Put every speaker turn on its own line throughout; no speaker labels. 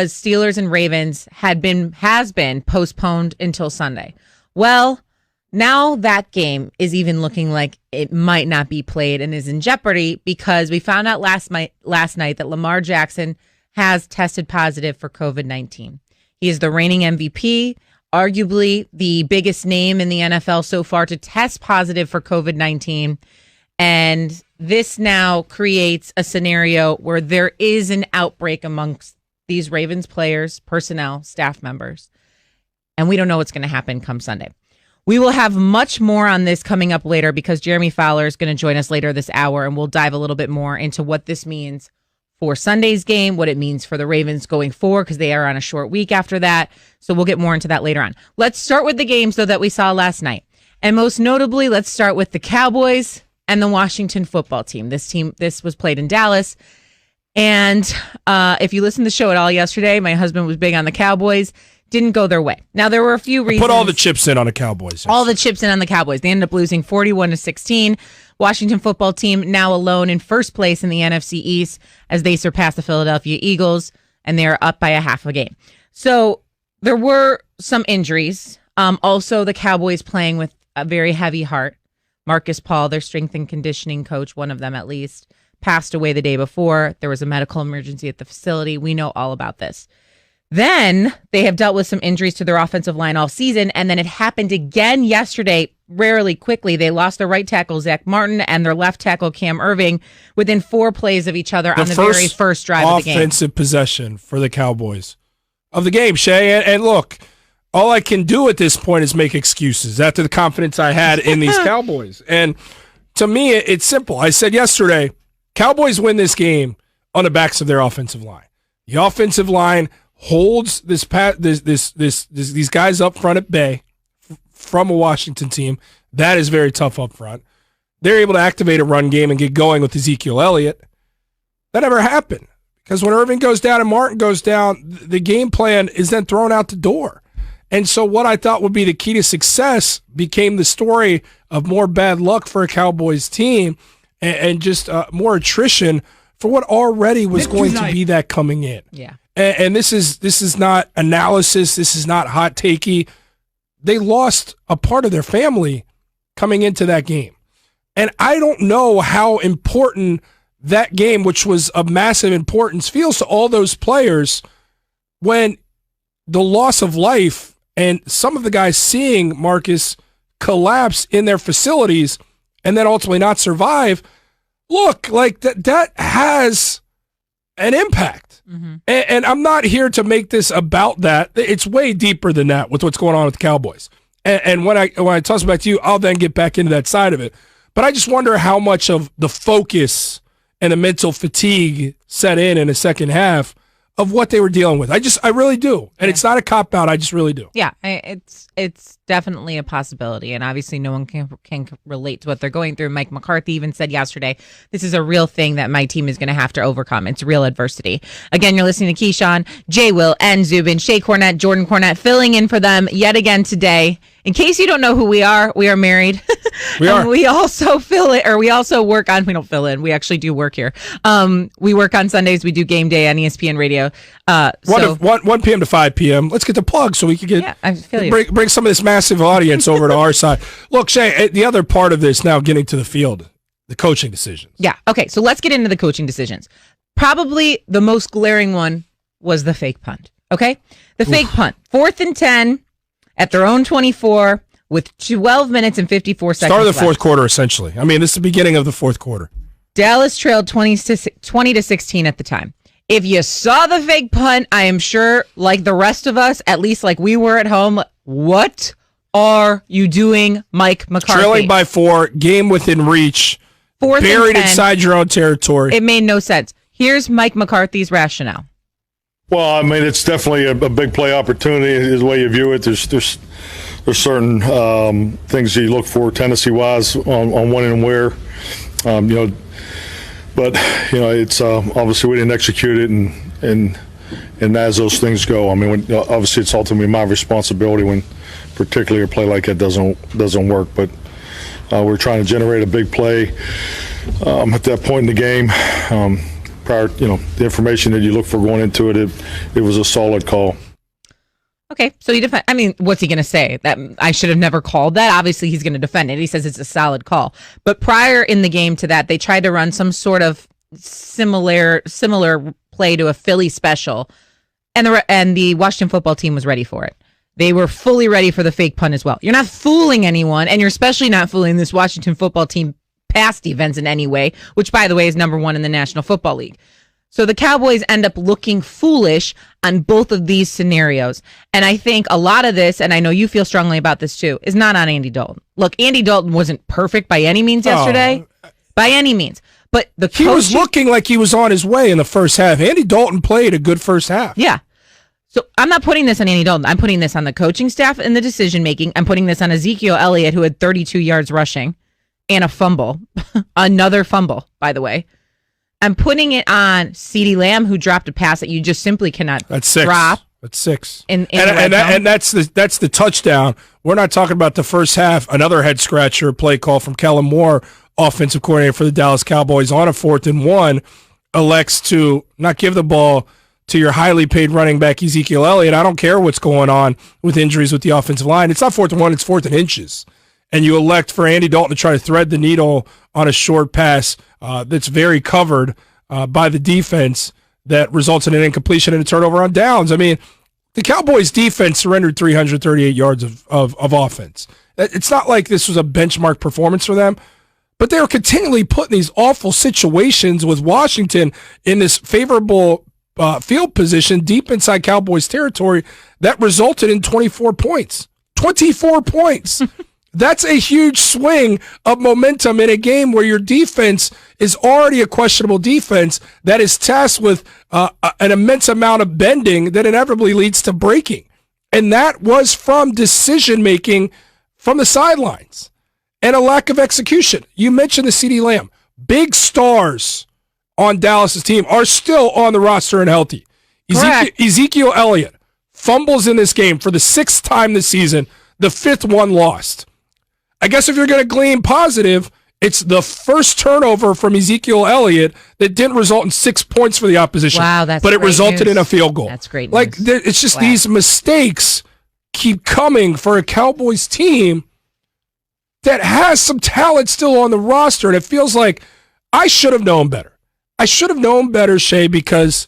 Steelers and Ravens has been postponed until Sunday. Well, now that game is even looking like it might not be played and is in jeopardy because we found out last night that Lamar Jackson has tested positive for COVID-19. He is the reigning MVP, arguably the biggest name in the NFL so far to test positive for COVID-19. And this now creates a scenario where there is an outbreak amongst these Ravens players, personnel, staff members. And we don't know what's going to happen come Sunday. We will have much more on this coming up later because Jeremy Fowler is going to join us later this hour, and we'll dive a little bit more into what this means for Sunday's game, what it means for the Ravens going forward because they are on a short week after that. So we'll get more into that later on. Let's start with the games, though, that we saw last night. And most notably, let's start with the Cowboys and the Washington football team. This was played in Dallas. And if you listened to the show at all yesterday, my husband was big on the Cowboys. Didn't go their way. Now, there were a few reasons.
Put all the chips in on the Cowboys. Yes.
All the chips in on the Cowboys. They ended up losing 41-16. Washington football team now alone in first place in the NFC East as they surpass the Philadelphia Eagles, and they're up by a half a game. So there were some injuries. Also, the Cowboys playing with a very heavy heart. Marcus Paul, their strength and conditioning coach, one of them at least, passed away the day before. There was a medical emergency at the facility. We know all about this. Then they have dealt with some injuries to their offensive line all season, and then it happened again yesterday, rarely quickly. They lost their right tackle, Zach Martin, and their left tackle, Cam Irving, within 4 plays of each other on the very first drive of the game.
Offensive possession for the Cowboys of the game, Shay. And look, all I can do at this point is make excuses after the confidence I had in these Cowboys. And to me, it's simple. I said yesterday, Cowboys win this game on the backs of their offensive line. The offensive line holds these guys up front at bay from a Washington team. That is very tough up front. They're able to activate a run game and get going with Ezekiel Elliott. That never happened because when Irving goes down and Martin goes down, the game plan is then thrown out the door. And so what I thought would be the key to success became the story of more bad luck for a Cowboys team and just more attrition for what already was going to be that coming in.
Yeah.
And this is not analysis. This is not hot takey. They lost a part of their family coming into that game. And I don't know how important that game, which was of massive importance, feels to all those players when the loss of life and some of the guys seeing Marcus collapse in their facilities and then ultimately not survive, look, like that has an impact. Mm-hmm. And I'm not here to make this about that. It's way deeper than that with what's going on with the Cowboys. And when I toss it back to you, I'll then get back into that side of it. But I just wonder how much of the focus and the mental fatigue set in the second half of what they were dealing with. I really do. And it's not a cop-out. I just really do.
Yeah, it's definitely a possibility. And obviously no one can relate to what they're going through. Mike McCarthy even said yesterday, this is a real thing that my team is going to have to overcome. It's real adversity. Again, you're listening to Keyshawn, Jay Will, and Zubin. Shay Cornett, Jordan Cornett filling in for them yet again today. In case you don't know who we are married.
We are.
We also work on, we don't fill in, we actually do work here. We work on Sundays, we do Game Day on ESPN Radio.
1 p.m. to 5 p.m. Let's get the plug so we can bring some of this massive audience over to our side. Look, Shay, the other part of this now getting to the field, the coaching decisions.
Yeah, okay, so let's get into the coaching decisions. Probably the most glaring one was the fake punt, okay? The fake punt, 4th and 10. At their own 24 with 12 minutes and 54 seconds
Start of the fourth quarter, essentially. I mean, this is the beginning of the fourth quarter.
Dallas trailed 20-16 at the time. If you saw the fake punt, I am sure, like the rest of us, at least like we were at home, what are you doing, Mike McCarthy?
Trailing by 4, game within reach,
4th
buried inside your own territory.
It made no sense. Here's Mike McCarthy's rationale.
Well, I mean, it's definitely a big play opportunity is the way you view it. There's certain things you look for tendency-wise on when and where, but it's obviously we didn't execute it, and as those things go, I mean, obviously it's ultimately my responsibility when particularly a play like that doesn't work. But we're trying to generate a big play at that point in the game. prior, the information that you look for going into it, it was a solid call.
Okay, so what's he going to say? That I should have never called that? Obviously, he's going to defend it. He says it's a solid call. But prior in the game to that, they tried to run some sort of similar play to a Philly special, and the Washington football team was ready for it. They were fully ready for the fake punt as well. You're not fooling anyone, and you're especially not fooling this Washington football team pass defense in any way, which, by the way, is number 1 in the National Football League. So the Cowboys end up looking foolish on both of these scenarios. And I think a lot of this, and I know you feel strongly about this too, is not on Andy Dalton. Look, Andy Dalton wasn't perfect by any means yesterday. By any means. But
he was looking like he was on his way in the first half. Andy Dalton played a good first half.
Yeah. So I'm not putting this on Andy Dalton. I'm putting this on the coaching staff and the decision making. I'm putting this on Ezekiel Elliott, who had 32 yards rushing and a fumble. Another fumble, by the way. I'm putting it on CeeDee Lamb, who dropped a pass that you just simply cannot drop.
That's 6.
And
that's the touchdown. We're not talking about the first half. Another head scratcher play call from Kellen Moore, offensive coordinator for the Dallas Cowboys, on a 4th and 1, elects to not give the ball to your highly paid running back Ezekiel Elliott. I don't care what's going on with injuries with the offensive line. It's not 4th and 1, it's 4th and inches. And you elect for Andy Dalton to try to thread the needle on a short pass that's very covered by the defense that results in an incompletion and a turnover on downs. I mean, the Cowboys' defense surrendered 338 yards of offense. It's not like this was a benchmark performance for them, but they were continually put in these awful situations with Washington in this favorable field position deep inside Cowboys territory that resulted in 24 points. 24 points! That's a huge swing of momentum in a game where your defense is already a questionable defense that is tasked with an immense amount of bending that inevitably leads to breaking. And that was from decision-making from the sidelines and a lack of execution. You mentioned the CeeDee Lamb. Big stars on Dallas' team are still on the roster and healthy. Ezekiel Elliott fumbles in this game for the 6th time this season, the 5th one lost. I guess if you're going to glean positive, it's the first turnover from Ezekiel Elliott that didn't result in 6 points for the opposition.
Wow, that's
but it
great
resulted
news.
in a field goal.
That's great
news. It's just these mistakes keep coming for a Cowboys team that has some talent still on the roster, and it feels like I should have known better. I should have known better, Shay, because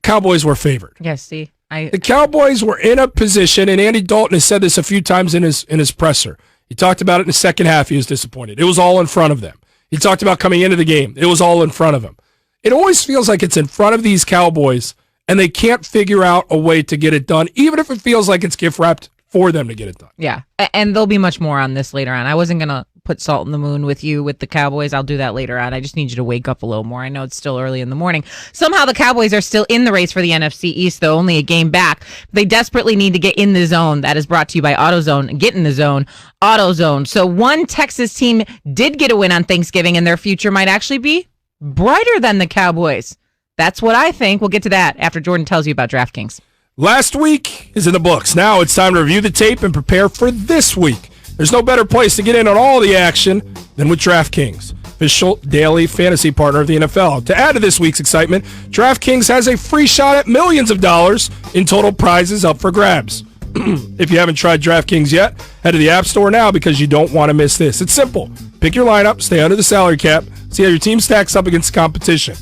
Cowboys were favored.
Yes, see.
The Cowboys were in a position, and Andy Dalton has said this a few times in his presser. He talked about it in the second half. He was disappointed. It was all in front of them. He talked about coming into the game. It was all in front of him. It always feels like it's in front of these Cowboys, and they can't figure out a way to get it done, even if it feels like it's gift-wrapped for them to get it done.
Yeah, and there'll be much more on this later on. I wasn't going to put salt in the moon with you with the Cowboys. I'll do that later on. I just need you to wake up a little more. I know it's still early in the morning. Somehow the Cowboys are still in the race for the NFC East, though only a game back. They desperately need to get in the zone. That is brought to you by AutoZone. Get in the zone. AutoZone. So one Texas team did get a win on Thanksgiving, and their future might actually be brighter than the Cowboys. That's what I think. We'll get to that after Jordan tells you about DraftKings.
Last week is in the books. Now it's time to review the tape and prepare for this week. There's no better place to get in on all the action than with DraftKings, official daily fantasy partner of the NFL. To add to this week's excitement, DraftKings has a free shot at millions of dollars in total prizes up for grabs. If you haven't tried DraftKings yet, head to the App Store now because you don't want to miss this. It's simple. Pick your lineup, stay under the salary cap, see how your team stacks up against the competition.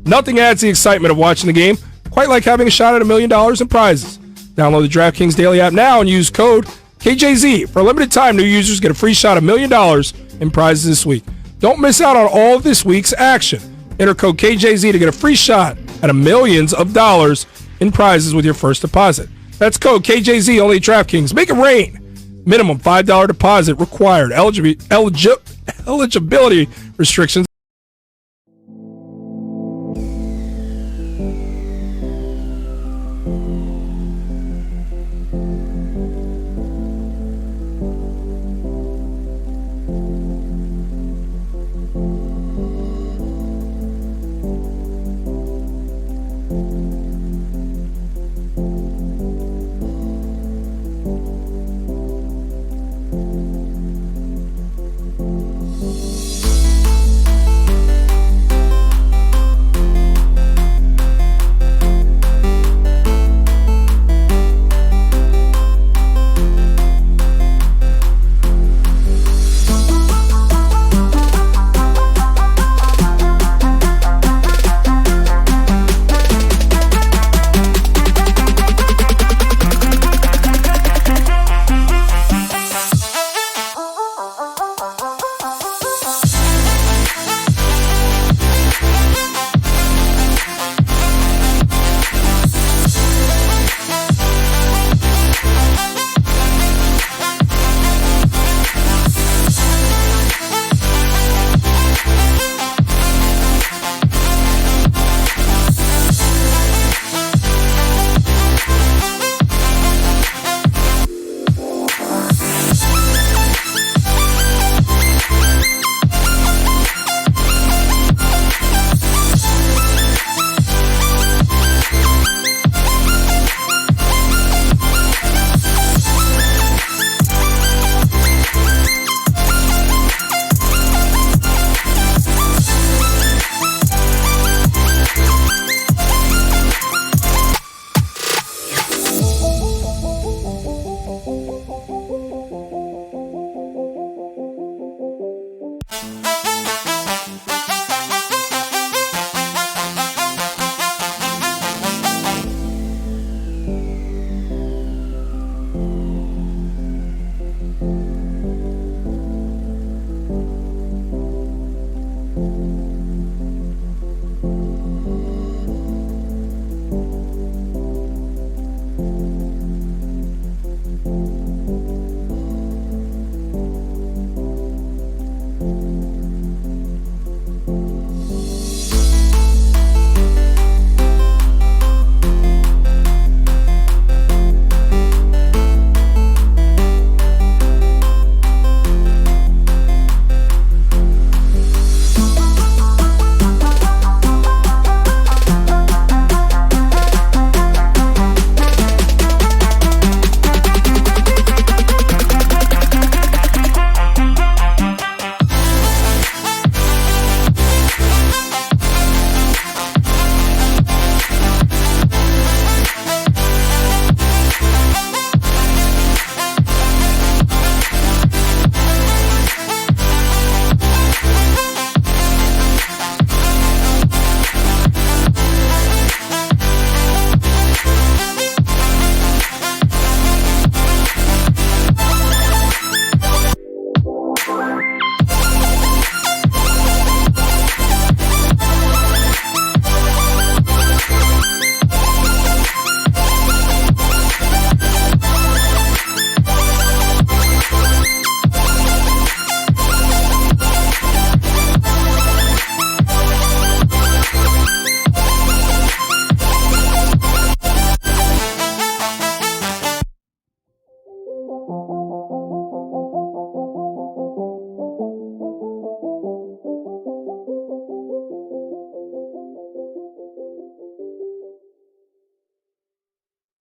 Nothing adds the excitement of watching the game quite like having a shot at $1 million in prizes. Download the DraftKings Daily app now and use code KJZ. For a limited time, new users get a free shot at $1 million in prizes this week. Don't miss out on all of this week's action. Enter code KJZ to get a free shot at millions of dollars in prizes with your first deposit. That's code KJZ only at DraftKings. Make it rain. Minimum $5 deposit required. Eligibility restrictions.